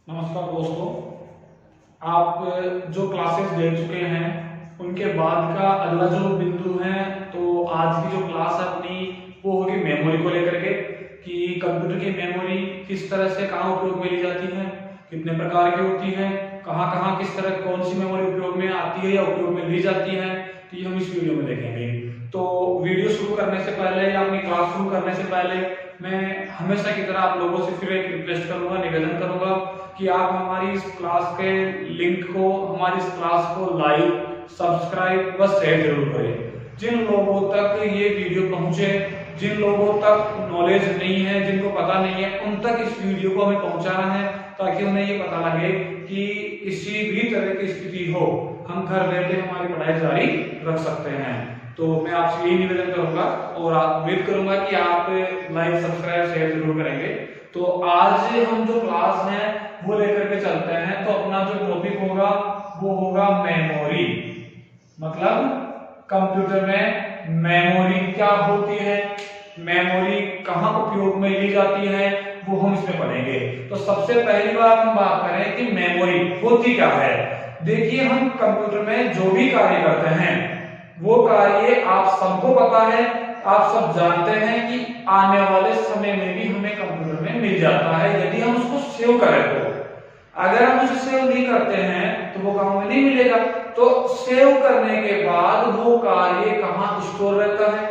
नमस्कार दोस्तों, आप जो क्लासेस दे चुके हैं उनके बाद का अगला जो बिंदु है, तो आज की जो क्लास है अपनी वो होगी मेमोरी को लेकर के कि कंप्यूटर की मेमोरी किस तरह से कहाँ उपयोग में ली जाती है, कितने प्रकार की होती है, कहाँ कहाँ किस तरह कौन सी मेमोरी उपयोग में आती है या उपयोग में ली जाती है, तो ये हम इस वीडियो में देखेंगे। तो वीडियो शुरू करने से पहले या अपनी क्लास शुरू करने से पहले मैं हमेशा की तरह आप लोगों से फिर एक रिक्वेस्ट करूंगा, निवेदन करूंगा कि आप हमारी इस क्लास के लिंक को, हमारी इस क्लास को लाइक, सब्सक्राइब व शेयर जरूर करें। जिन लोगों तक ये वीडियो पहुंचे, जिन लोगों तक नॉलेज नहीं है, जिनको पता नहीं है, उन तक इस वीडियो को हमें पहुंचाना है ताकि उन्हें ये पता लगे कि किसी भी तरह की स्थिति हो हम घर बैठे हमारी पढ़ाई जारी रख सकते हैं। तो मैं आपसे यही निवेदन करूंगा और उम्मीद करूंगा कि आप लाइक, सब्सक्राइब, शेयर जरूर करेंगे। तो आज हम जो क्लास है वो लेकर के चलते हैं। तो अपना जो टॉपिक होगा वो होगा मेमोरी, मतलब कंप्यूटर में मेमोरी क्या होती है, मेमोरी कहाँ उपयोग में ली जाती है, वो हम इसमें पढ़ेंगे। तो सबसे पहली बात हम बात करें कि मेमोरी होती क्या है। देखिए, हम कंप्यूटर में जो भी कार्य करते हैं वो कार्य आप सबको पता है, आप सब जानते हैं कि आने वाले समय में भी हमें कंप्यूटर में मिल जाता है यदि हम उसको सेव करें। तो अगर हम उसे सेव नहीं करते हैं तो वो काम में नहीं मिलेगा। तो सेव करने के बाद वो कार्य कहाँ स्टोर रहता है,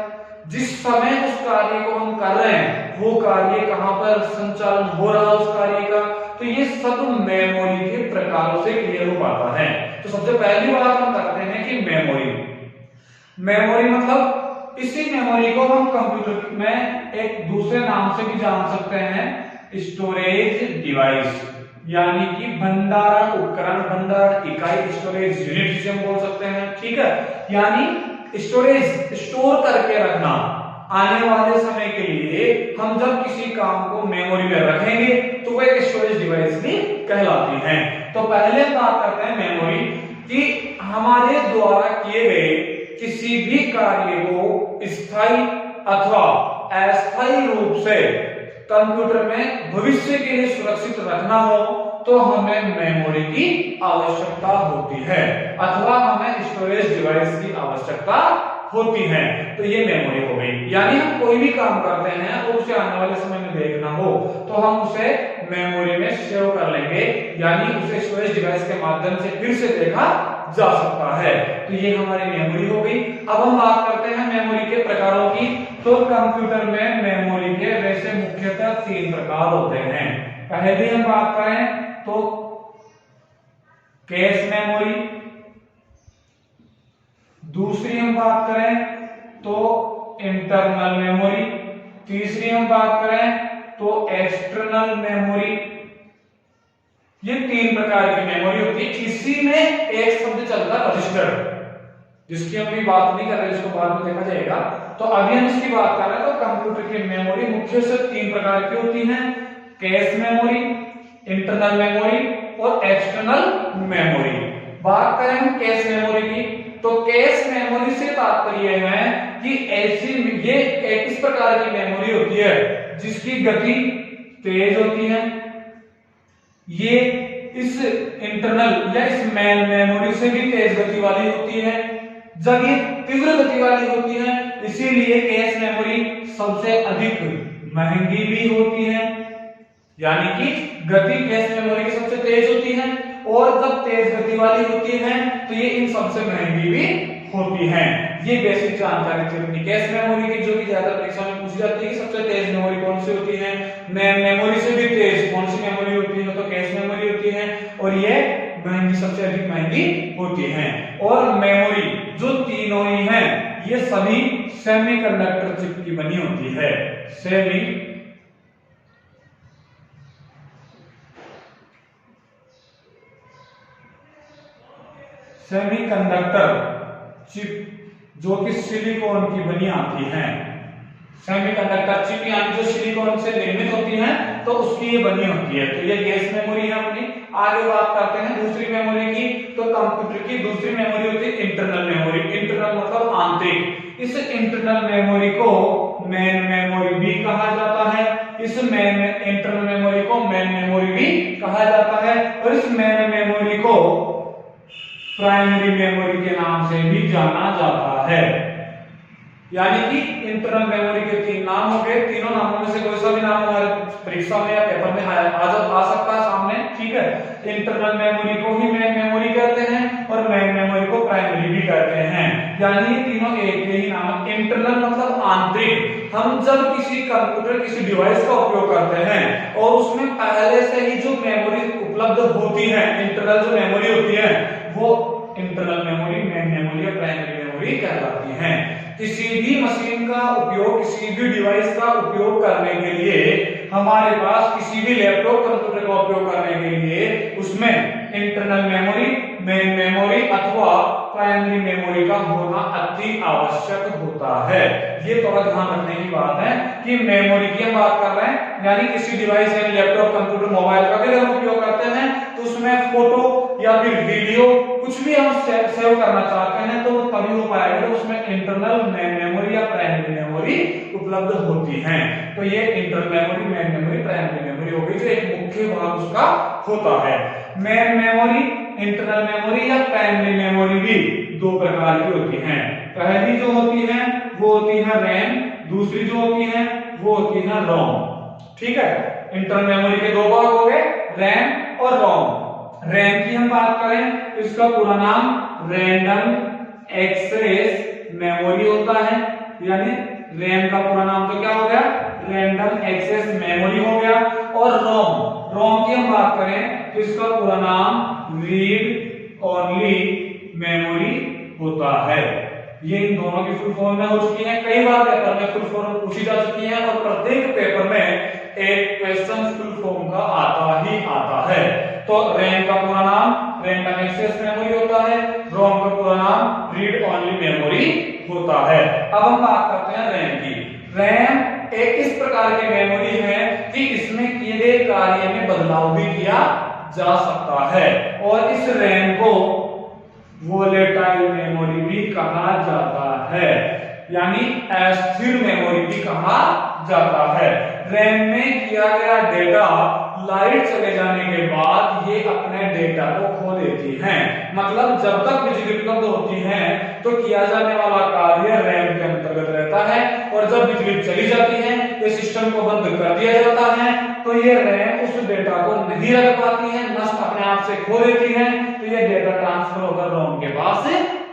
जिस समय उस कार्य को हम कर रहे हैं वो कार्य कहाँ पर संचालन हो रहा है उस कार्य का, तो ये सब मेमोरी के प्रकारों से क्लियर हो पाता है। तो सबसे पहली बात हम करते हैं कि मेमोरी मतलब इसी मेमोरी को हम कंप्यूटर में एक दूसरे नाम से भी जान सकते हैं, स्टोरेज डिवाइस, यानी कि भंडारण उपकरण, भंडारण इकाई, स्टोरेज यूनिट जिसे हम बोल सकते हैं। ठीक है, यानी स्टोरेज, स्टोर करके रखना। आने वाले समय के लिए हम जब किसी काम को मेमोरी में रखेंगे तो वो एक स्टोरेज डिवाइस भी कहलाती है। तो पहले बात करते हैं मेमोरी कि हमारे द्वारा किए गए किसी भी कार्य को स्थायी अथवा अस्थायी रूप से कंप्यूटर में भविष्य के लिए सुरक्षित रखना हो तो हमें मेमोरी की आवश्यकता होती है अथवा हमें स्टोरेज डिवाइस की आवश्यकता होती है। तो ये मेमोरी हो गई, यानी हम कोई भी काम करते हैं और उसे आने वाले समय में देखना हो तो हम उसे मेमोरी में सेव कर लेंगे, यानी उसे स्टोरेज डिवाइस के माध्यम से फिर से देखा जा सकता है। तो ये हमारी मेमोरी हो गई। अब हम बात करते हैं मेमोरी के प्रकारों की। तो कंप्यूटर में मेमोरी के वैसे मुख्यतः 3 प्रकार होते हैं। पहले हम बात करें तो कैश मेमोरी, दूसरी हम बात करें तो इंटरनल मेमोरी, तीसरी हम बात करें तो एक्सटर्नल मेमोरी। ये 3 प्रकार की मेमोरी होती है। इसी में एक शब्द चलता है रजिस्टर, जिसकी हम भी बात नहीं कर रहे, इसको बाद में देखा जाएगा। तो अभी हम इसकी बात कर रहे हैं। तो कंप्यूटर की मेमोरी मुख्य से 3 प्रकार की होती है, कैश मेमोरी, इंटरनल मेमोरी और एक्सटर्नल मेमोरी। बात करें हम कैश मेमोरी की, तो कैश मेमोरी से तात्पर्य है कि ऐसी ये एक इस प्रकार की मेमोरी होती है जिसकी गति तेज होती है। ये इस इंटरनल या इस मेन मेमोरी से भी तेज गति वाली होती है। जब ये तीव्र गति वाली होती है इसीलिए कैश मेमोरी सबसे अधिक महंगी भी होती है, यानी कि गति कैश मेमोरी की सबसे तेज होती है और जब तेज गति वाली होती है तो ये इन सबसे महंगी भी होती है। ये बेसिक जानकारी थी अपनी कैश मेमोरी की, जो कि ज्यादा परीक्षा में पूछी जाती है कि सबसे तेज मेमोरी कौन सी होती है, मेमोरी से भी तेज कौन सी मेमोरी होती है, तो कैश मेमोरी होती है और ये महंगी, सबसे अधिक महंगी होती है। और मेमोरी जो तीनों ही हैं ये सभी सेमीकंडक्टर चिप की बनी होती है। सेमीकंडक्टर चिप जो कि सिलिकॉन की बनी आती है। सेमीकंडक्टर चिप यानी जो सिलिकॉन से निर्मित होती है तो उसकी ये बनी होती है। तो ये गैस मेमोरी है अपनी। आगे बात करते हैं दूसरी मेमोरी की। तो कंप्यूटर की दूसरी मेमोरी होती है इंटरनल मेमोरी। इंटरनल मतलब आंतरिक। इस इंटरनल मेमोरी को मेन मेमोरी भी कहा जाता है, इस इंटरनल मेमोरी को मेन मेमोरी भी कहा जाता है, और इस मेन मेमोरी को प्राइमरी मेमोरी के नाम से भी जाना जाता है। यानी कि इंटरनल मेमोरी के 3 नाम हो गए, तीनों नामों में से कोई सा भी नाम हमारे परीक्षा में या पेपर में आ सकता है सामने, ठीक है। इंटरनल मेमोरी को ही मेन मेमोरी कहते हैं और मेन मेमोरी को प्राइमरी भी कहते हैं, यानी ये तीनों एक ही नाम। इंटरनल मतलब आंतरिक। हम जब किसी कंप्यूटर किसी डिवाइस का उपयोग करते हैं और उसमें पहले से ही जो मेमोरी उपलब्ध होती है, इंटरनल जो मेमोरी होती है, वो इंटरनल मेमोरी, मेन मेमोरी या प्राइमरी मेमोरी कहलाती है। किसी भी मशीन का उपयोग, किसी भी डिवाइस का उपयोग करने के लिए हमारे पास, किसी भी लैपटॉप कंप्यूटर का उपयोग करने के लिए उसमें इंटरनल मेमोरी, मेन मेमोरी अथवा प्राइमरी मेमोरी का होना अति आवश्यक होता है। ये थोड़ा ध्यान रखने की बात है कि मेमोरी की हम बात कर रहे हैं, यानी किसी डिवाइस है, लैपटॉप, कंप्यूटर, मोबाइल का भी हम उपयोग करते हैं तो उसमें फोटो या फिर वीडियो कुछ भी हम सेव करना चाहते हैं तो वो तभी हो पाएगा तो उसमें इंटरनल, मेन मेमोरी या प्राइमरी मेमोरी उपलब्ध होती है। तो ये internal memory, main memory, primary memory हो गई, जो एक मुख्य भाग उसका होता है। मेन मेमोरी, इंटरनल मेमोरी या प्राइमरी मेमोरी भी 2 प्रकार की होती हैं। पहली जो होती है वो होती है रैम, दूसरी जो होती है वो होती है रोम, ठीक है। इंटरनल मेमोरी के 2 भाग हो गए, रैम और रोम। रैम की हम बात करें तो इसका पूरा नाम रैंडम एक्सेस मेमोरी होता है, यानी रैम का पूरा नाम तो क्या हो गया, रैंडम एक्सेस मेमोरी हो गया। और रोम की हम बात करें तो इसका पूरा नाम रीड ओनली मेमोरी होता है। ये इन दोनों की फुल फॉर्म में हो चुकी है, कई बार पेपर में फुल फॉर्म पूछी जा चुकी है और प्रत्येक पेपर में एक क्वेश्चन फुल फॉर्म का आता ही आता है। तो रैम का पूरा नाम रैंडम एक्सेस मेमोरी होता है, रोम का पूरा नाम रीड ओनली मेमोरी होता है। अब हम बात करते हैं रैम की। रैम एक इस प्रकार की मेमोरी है कि इसमें किए गए कार्य में बदलाव भी किया जा सकता है, और इस रैम को वोलेटाइल मेमोरी भी कहा जाता है, यानी अस्थिर मेमोरी भी कहा जाता है। रैम में किया गया डेटा लाइट चले जाने के बाद ये अपने डेटा को खो देती हैं। मतलब जब तक बिजली उपलब्ध होती है तो किया जाने वाला कार्य रैम के अंतर्गत रहता है, और जब बिजली चली जाती है तो सिस्टम को बंद कर दिया जाता है, तो ये रैम उस डेटा को नहीं रख पाती है, नष्ट अपने आप से खो देती है, तो ये डेटा ट्रांसफर होकर रोम के पास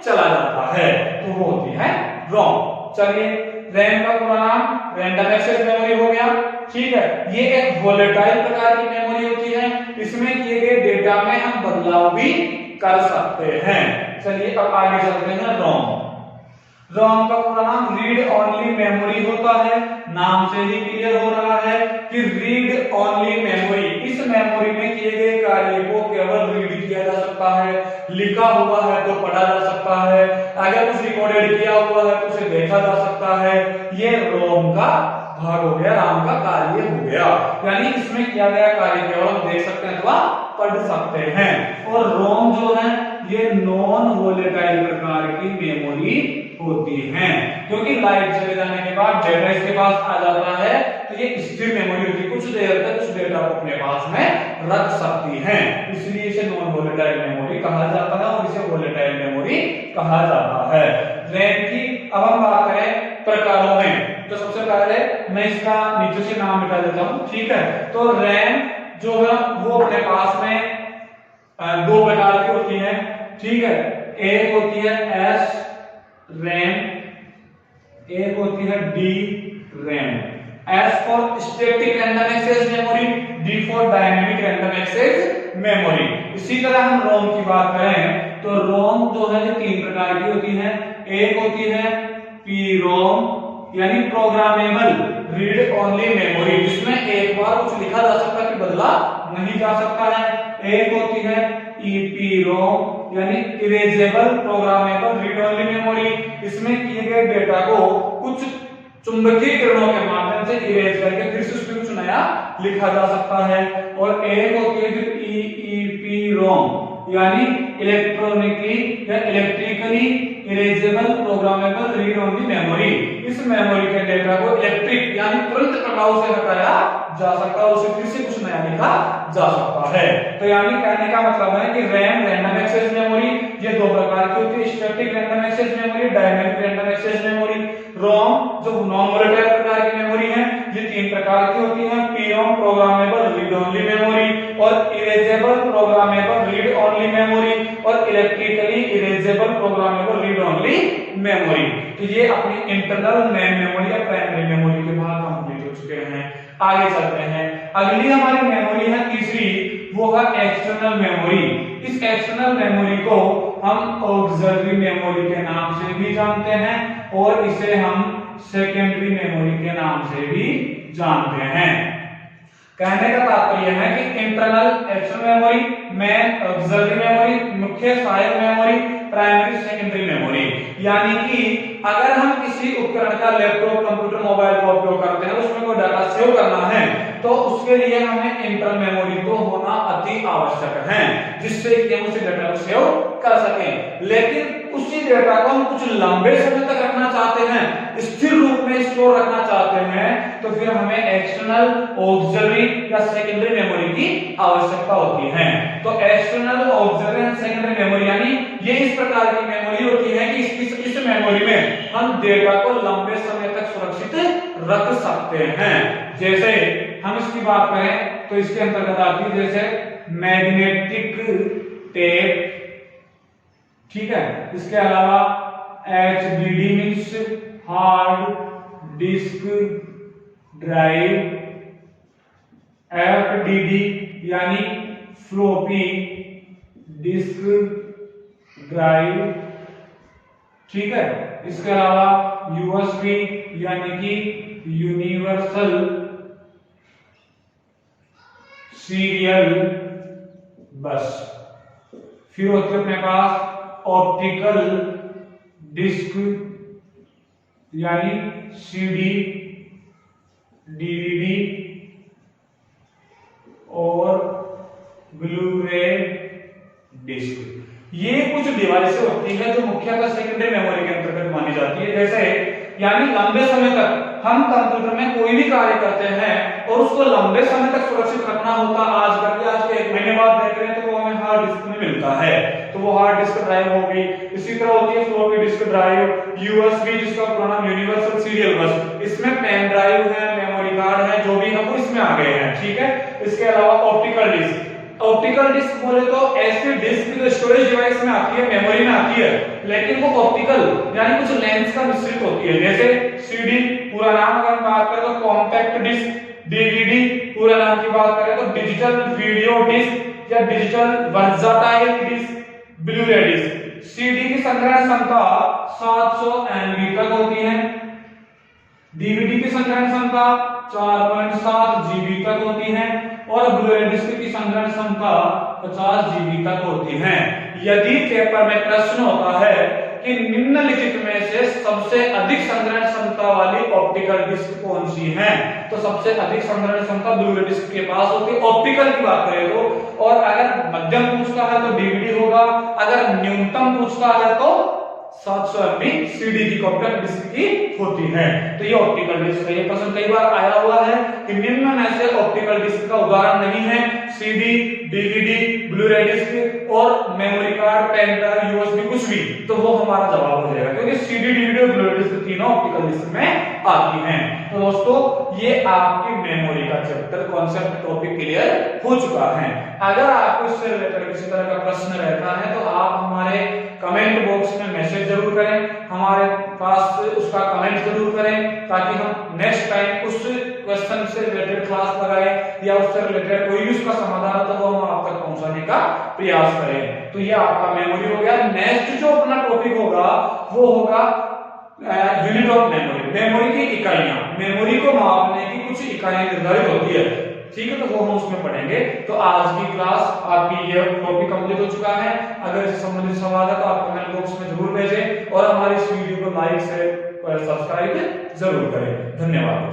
चला जाता है, तो वो होती है रोम। चलिए, रैम का पूरा नाम रैंडम एक्सेस मेमोरी हो गया, ठीक है। ये एक वोलेटाइल प्रकार की मेमोरी होती है, इसमें किए गए डेटा में हम बदलाव भी कर सकते हैं। चलिए अब आगे चलते हैं रोम। रोम का पूरा नाम रीड ओनली मेमोरी होता है, नाम से ही क्लियर हो रहा है कि रीड ओनली मेमोरी, इस मेमोरी में किए गए कार्य को केवल रीड किया जा सकता है, लिखा हुआ है तो पढ़ा जा सकता है, अगर कुछ रिकॉर्डेड किया हुआ है तो उसे देखा जा सकता है। ये रोम का भाग हो गया, राम का कार्य हो गया, यानी इसमें किया गया कार्य केवल हम देख सकते हैं अथवा पढ़ सकते हैं। और रोम जो है ये नॉन वोलेटाइल प्रकार की मेमोरी होती है, क्योंकि लाइट चले जाने के बाद डेटा इसके पास आ जाता है, तो ये स्थिर मेमोरी होती है, कुछ देर तक उस डेटा को अपने पास में रख सकती है, इसलिए इसे नॉन वोलेटाइल मेमोरी कहा जाता है और इसे वोलेटाइल मेमोरी कहा जाता है। रैम की अब हम बात करें प्रकारों में, तो सबसे पहले मैं इसका नीचे से नाम मिटा देता हूं, ठीक है। तो रैम जो है वो अपने पास में 2 प्रकार की होती है, ठीक है। एक होती है एस रैम, एक होती है D RAM. S for static random access memory, D for dynamic random access memory. इसी तरह हम रोम की बात करें तो रोम जो है 3 प्रकार की होती है। एक होती है पी रोम, यानी प्रोग्रामेबल रीड ओनली मेमोरी, जिसमें एक बार कुछ लिखा जा सकता है, बदला नहीं जा सकता है। एक होती है ईपीरोम, यानी erasable programmable read only memory, इसमें किए गए डेटा को कुछ चुंबकीय किरणों के माध्यम से इरेज करके फिर से उसमें कुछ नया लिखा जा सकता है। और एक होती है ईईपीरोम, यानी इलेक्ट्रॉनिकली या electrically erasable programmable read only memory. इस मेमोरी के डेटा को इलेक्ट्रिक यानी तुरंत प्रभाव से हटाया जा सकता है, उसे फिर से कुछ नया लिखा जा सकता है। तो यानी कहने का मतलब है कि रैम रैंडम एक्सेस मेमोरी ये दो प्रकार की होती है, static random access memory, dynamic random access memory. ROM जो नॉन वोलेटाइल प्रकार की मेमोरी है ये तीन प्रकार की होती है, PROM programmable read only memory और erasable programmable read only memory और electrically erasable programmable read only memory. तो ये अपनी इंटरनल मेन मेमोरी या प्राइमरी मेमोरी के बाद कंप्लीट हो चुके हैं। आगे चलते हैं, अगली हमारी मेमोरी है तीसरी, वो है एक्सटर्नल मेमोरी। इस एक्सटर्नल मेमोरी को हम ऑक्सिलरी मेमोरी के नाम से भी जानते हैं और इसे हम सेकेंडरी मेमोरी के नाम से भी जानते हैं। कहने का तात्पर्य है कि internal external memory, main auxiliary memory, मुख्य सहायक मेमोरी, प्राइमरी सेकेंडरी मेमोरी। यानी कि अगर हम किसी उपकरण का लैपटॉप कंप्यूटर मोबाइल का उपयोग करते हैं उसमें कोई डाटा सेव करना है तो उसके लिए हमें इंटरनल मेमोरी तो होना अति आवश्यक है जिससे कि हम उस डाटा को सेव कर सकें। लेकिन उसी डाटा को हम कुछ लंबे समय तक रखना चाहते हैं, स्थिर रूप में स्टोर रखना चाहते हैं, तो फिर हमें एक्सटर्नल ऑक्सिलरी या सेकेंडरी मेमोरी की आवश्यकता होती है। तो external auxiliary and secondary memory यानी ये इस प्रकार की मेमोरी होती है कि इस मेमोरी में हम डेटा को लंबे समय तक सुरक्षित रख सकते हैं। जैसे हम इसकी बात करें तो इसके अंतर्गत आती है जैसे मैग्नेटिक टेप, ठीक है। इसके अलावा HDD means hard disk drive, FDD यानी फ्लॉपी डिस्क ड्राइव, ठीक है। इसके अलावा USB यानी कि यूनिवर्सल सीरियल बस। फिर होती है अपने पास ऑप्टिकल डिस्क यानी CD, DVD और ब्लू-रे डिस्क। ये कुछ डिवाइस होती है जो मुख्यतः सेकेंडरी मेमोरी के अंतर्गत मानी जाती है। जैसे यानी लंबे समय तक हम कंप्यूटर में कोई भी कार्य करते हैं और उसको लंबे समय तक सुरक्षित रखना होता है। आज के 1 महीने बाद देख रहे हैं तो वो हमें हार्ड डिस्क में मिलता है, तो वो हार्ड डिस्क ड्राइव होगी। इसी तरह होती है फ्लॉपी डिस्क ड्राइव, USB जिसका पूरा नाम यूनिवर्सल सीरियल बस। इसमें पेन ड्राइव है, मेमोरी कार्ड है, जो भी है वो इसमें आ गए हैं, ठीक है। इसके अलावा ऑप्टिकल डिस्क, ऑप्टिकल डिस्क बोले तो ऐसी डिस्क जो स्टोरेज डिवाइस में आती है, मेमोरी में आती है, लेकिन वो ऑप्टिकल यानी कुछ लेंस का मिश्रित होती है। जैसे CD पूरा नाम अगर बात करें तो कॉम्पैक्ट डिस्क, DVD पूरा नाम की बात करें तो डिजिटल वीडियो डिस्क या digital versatile disc, Blu-ray disc. CD की संग्रहण क्षमता 700 MB तक होती है, DVD की संग्रहण क्षमता 4.7 GB तक होती है और ब्लू-रे डिस्क की संग्रहण क्षमता 50 GB तक होती है। यदि पेपर में प्रश्न होता है कि निम्नलिखित में से सबसे अधिक संग्रहण क्षमता वाली ऑप्टिकल डिस्क कौन सी है, तो सबसे अधिक संग्रहण क्षमता ब्लू-रे डिस्क के पास होती है ऑप्टिकल की बात करें तो। और अगर मध्यम पूछता है तो DVD होगा, अगर न्यूनतम पूछता है तो 700 MB CD की कॉम्पैक्ट डिस्क की होती है। तो ये ऑप्टिकल डिस्क है। ये प्रश्न कई बार आया हुआ है कि निम्न में से ऑप्टिकल डिस्क का उदाहरण नहीं है CD, DVD, ब्लू-रे डिस्क और memory card, pen drive, USB कुछ भी, तो वो हमारा जवाब हो जाएगा क्योंकि CD, DVD और ब्लू-रे डिस्क तीनों ऑप्टिकल डिस्क में आती हैं। तो दोस्तों ये आपकी मेमोरी का चैप्टर कॉन्सेप्ट टॉपिक क्लियर हो चुका है। अगर आपको इससे रिलेटेड किसी तरह का प्रश्न रहता है तो आप हमारे कमेंट बॉक्स में मैसेज जरूर करें, हमारे पास उसका कमेंट जरूर करें ताकि हम नेक्स्ट टाइम उस क्वेश्चन से रिलेटेड क्लास लगाएं या उससे रिलेटेड कोई भी उसका समाधान है तो वो हम आप तक पहुंचाने का प्रयास करें। तो ये आपका मेमोरी हो गया। नेक्स्ट जो अपना टॉपिक होगा वो होगा यूनिट ऑफ मेमोरी, मेमोरी की इकाइयां। मेमोरी को मापने की कुछ इकाइयां निर्धारित होती है, ठीक है, तो वो हम उसमें पढ़ेंगे। तो आज की क्लास आपकी ये टॉपिक कंप्लीट हो चुका है। अगर इससे संबंधित सवाल है तो आप कमेंट बॉक्स में जरूर भेजें और हमारी इस वीडियो को लाइक, शेयर और सब्सक्राइब जरूर करें। धन्यवाद।